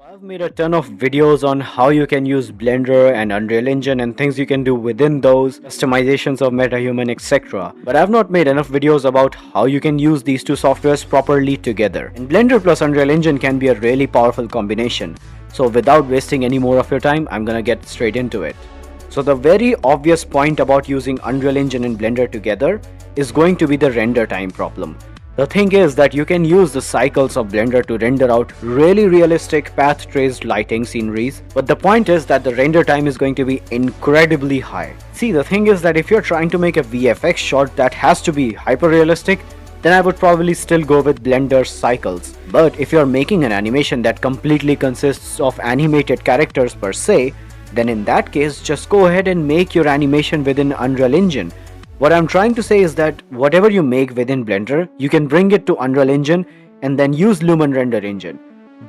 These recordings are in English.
I've made a ton of videos on how you can use Blender and Unreal Engine and things you can do within those, customizations of MetaHuman, etc. But I've not made enough videos about how you can use these two softwares properly together. And Blender plus Unreal Engine can be a really powerful combination. So without wasting any more of your time, I'm gonna get straight into it. So the very obvious point about using Unreal Engine and Blender together is going to be the render time problem. The thing is that you can use the cycles of Blender to render out really realistic path traced lighting sceneries, but the point is that the render time is going to be incredibly high. See, the thing is that if you're trying to make a VFX shot that has to be hyper realistic, then I would probably still go with Blender's cycles. But if you're making an animation that completely consists of animated characters per se, then in that case just go ahead and make your animation within Unreal Engine. What I'm trying to say is that whatever you make within Blender, you can bring it to Unreal Engine and then use Lumen Render Engine.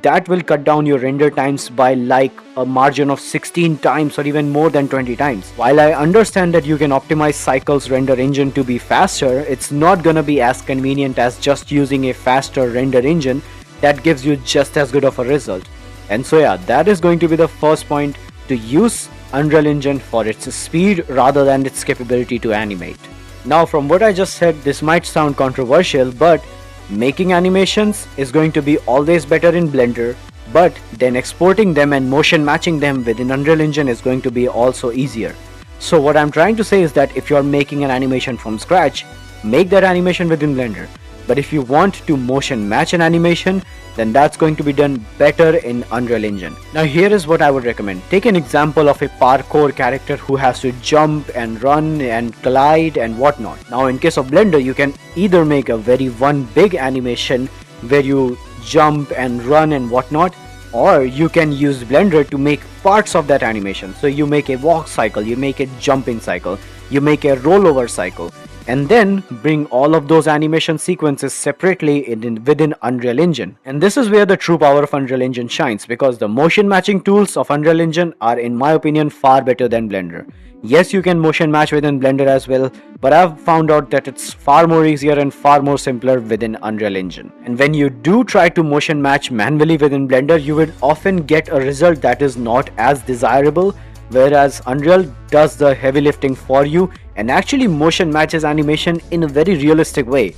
That will cut down your render times by like a margin of 16 times or even more than 20 times. While I understand that you can optimize Cycle's render engine to be faster, it's not gonna be as convenient as just using a faster render engine that gives you just as good of a result. And so yeah, that is going to be the first point, to use Unreal Engine for its speed rather than its capability to animate. Now from what I just said, this might sound controversial, but making animations is going to be always better in Blender, but then exporting them and motion matching them within Unreal Engine is going to be also easier. So what I'm trying to say is that if you're making an animation from scratch, make that animation within Blender. But if you want to motion match an animation, then that's going to be done better in Unreal Engine. Now here is what I would recommend. Take an example of a parkour character who has to jump and run and glide and whatnot. Now in case of Blender, you can either make a very one big animation where you jump and run and whatnot, or you can use Blender to make parts of that animation. So you make a walk cycle, you make a jumping cycle, you make a rollover cycle, and then bring all of those animation sequences separately within Unreal Engine. And this is where the true power of Unreal Engine shines, because the motion matching tools of Unreal Engine are, in my opinion, far better than Blender. Yes, you can motion match within Blender as well, but I've found out that it's far more easier and far more simpler within Unreal Engine. And when you do try to motion match manually within Blender, you will often get a result that is not as desirable, whereas Unreal does the heavy lifting for you and actually motion matches animation in a very realistic way.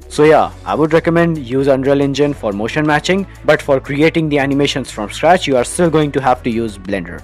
So yeah, I would recommend use Unreal Engine for motion matching, but for creating the animations from scratch, you are still going to have to use Blender.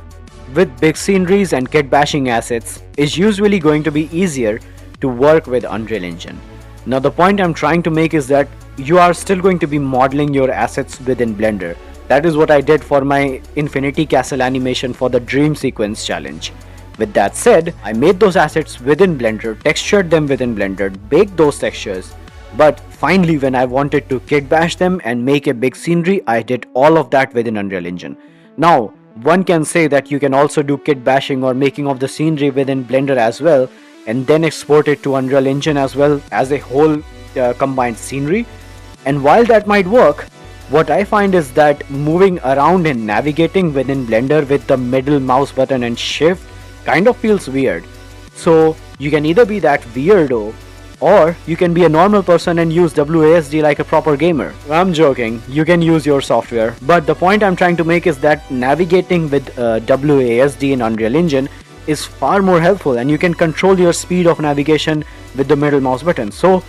With big sceneries and kitbashing assets, it's usually going to be easier to work with Unreal Engine. Now the point I'm trying to make is that you are still going to be modeling your assets within Blender. That is what I did for my Infinity Castle animation for the Dream Sequence challenge. With that said, I made those assets within Blender, textured them within Blender, baked those textures, but finally when I wanted to kitbash them and make a big scenery, I did all of that within Unreal Engine. Now, one can say that you can also do kitbashing or making of the scenery within Blender as well, and then export it to Unreal Engine as well as a whole combined scenery. And while that might work, what I find is that moving around and navigating within Blender with the middle mouse button and shift kind of feels weird. So you can either be that weirdo, or you can be a normal person and use WASD like a proper gamer. I'm joking, you can use your software, but the point I'm trying to make is that navigating with WASD in Unreal Engine is far more helpful, and you can control your speed of navigation with the middle mouse button. So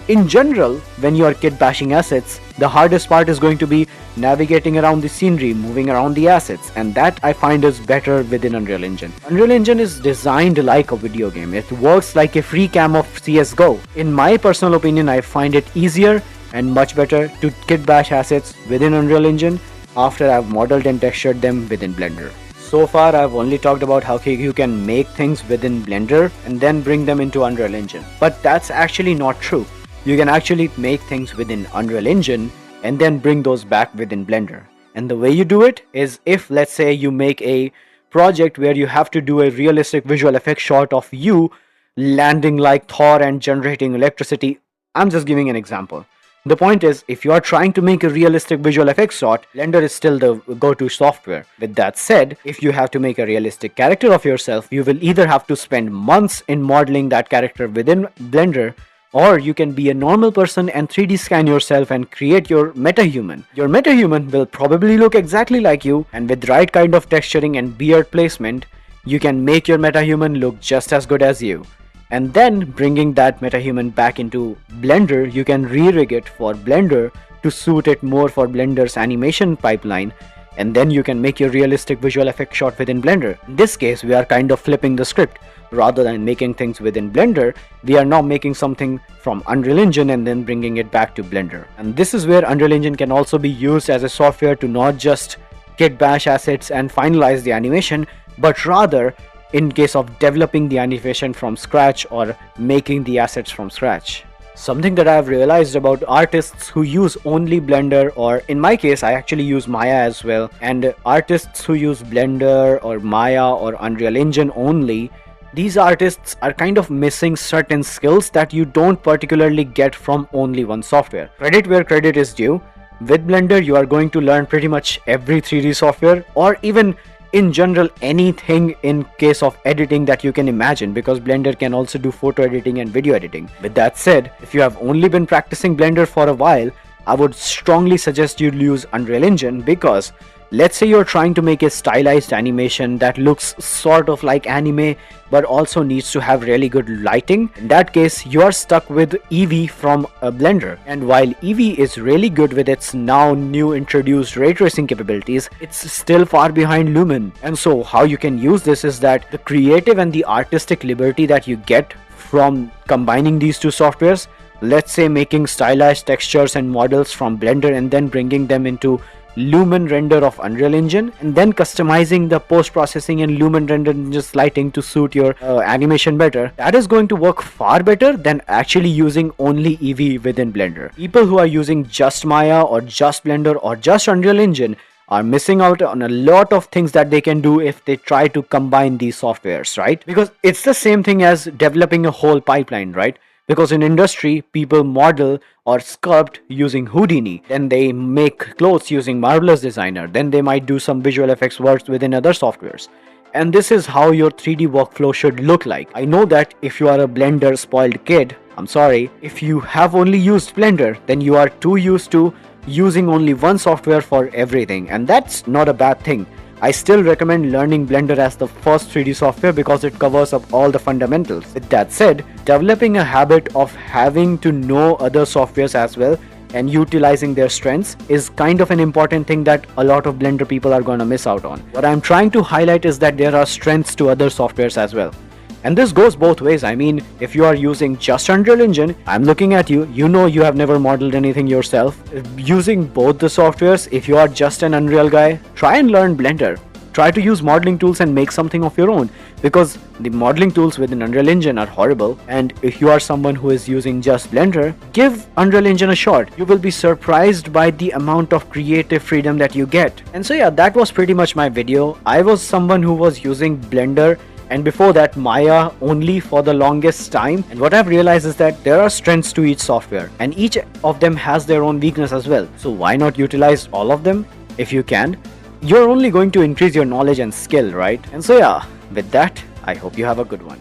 in general, when you are kitbashing assets, the hardest part is going to be navigating around the scenery, moving around the assets, and that I find is better within Unreal Engine. Unreal Engine is designed like a video game. It works like a free cam of CSGO. In my personal opinion, I find it easier and much better to kitbash assets within Unreal Engine after I've modeled and textured them within Blender. So far, I've only talked about how you can make things within Blender and then bring them into Unreal Engine. But that's actually not true. You can actually make things within Unreal Engine and then bring those back within Blender. And the way you do it is, if let's say you make a project where you have to do a realistic visual effect shot of you landing like Thor and generating electricity. I'm just giving an example. The point is, if you are trying to make a realistic visual effects shot, Blender is still the go-to software. With that said, if you have to make a realistic character of yourself, you will either have to spend months in modeling that character within Blender, Or you can be a normal person and 3D scan yourself and create your metahuman. Your metahuman will probably look exactly like you, and with right kind of texturing and beard placement, you can make your metahuman look just as good as you. And then bringing that metahuman back into Blender, you can re-rig it for Blender to suit it more for Blender's animation pipeline, and then you can make your realistic visual effect shot within Blender. In this case, we are kind of flipping the script. Rather than making things within Blender, we are now making something from Unreal Engine and then bringing it back to Blender. And this is where Unreal Engine can also be used as a software to not just kitbash assets and finalize the animation, but rather in case of developing the animation from scratch or making the assets from scratch. Something that I have realized about artists who use only Blender, or in my case I actually use Maya as well, and artists who use Blender or Maya or Unreal Engine only, these artists are kind of missing certain skills that you don't particularly get from only one software. Credit where credit is due. With Blender you are going to learn pretty much every 3D software, or even in general anything in case of editing that you can imagine, because Blender can also do photo editing and video editing. With that said, if you have only been practicing Blender for a while, I would strongly suggest you use Unreal Engine, because let's say you're trying to make a stylized animation that looks sort of like anime but also needs to have really good lighting. In that case, you are stuck with Eevee from Blender. And while Eevee is really good with its now new introduced ray tracing capabilities, it's still far behind Lumen. And so how you can use this is that the creative and the artistic liberty that you get from combining these two softwares, let's say making stylized textures and models from Blender and then bringing them into Lumen render of Unreal Engine, and then customizing the post-processing and Lumen render and just lighting to suit your animation better, that is going to work far better than actually using only Eevee within Blender. People who are using just Maya or just Blender or just Unreal Engine are missing out on a lot of things that they can do if they try to combine these softwares, right? Because it's the same thing as developing a whole pipeline, right? Because in industry, people model or sculpt using Houdini, then they make clothes using Marvelous Designer, then they might do some visual effects works within other softwares. And this is how your 3D workflow should look like. I know that if you are a Blender spoiled kid, I'm sorry. If you have only used Blender, then you are too used to using only one software for everything, and that's not a bad thing. I still recommend learning Blender as the first 3D software because it covers up all the fundamentals. With that said, developing a habit of having to know other softwares as well and utilizing their strengths is kind of an important thing that a lot of Blender people are gonna miss out on. What I'm trying to highlight is that there are strengths to other softwares as well. And this goes both ways. I mean, if you are using just Unreal Engine, I'm looking at you, you know you have never modeled anything yourself. Using both the softwares, if you are just an Unreal guy, try and learn Blender. Try to use modeling tools and make something of your own, because the modeling tools within Unreal Engine are horrible. And if you are someone who is using just Blender, give Unreal Engine a shot. You will be surprised by the amount of creative freedom that you get. And so yeah, that was pretty much my video. I was someone who was using Blender and before that Maya only for the longest time, and what I've realized is that there are strengths to each software and each of them has their own weakness as well. So why not utilize all of them if you can? You're only going to increase your knowledge and skill, right? And so yeah, with that, I hope you have a good one.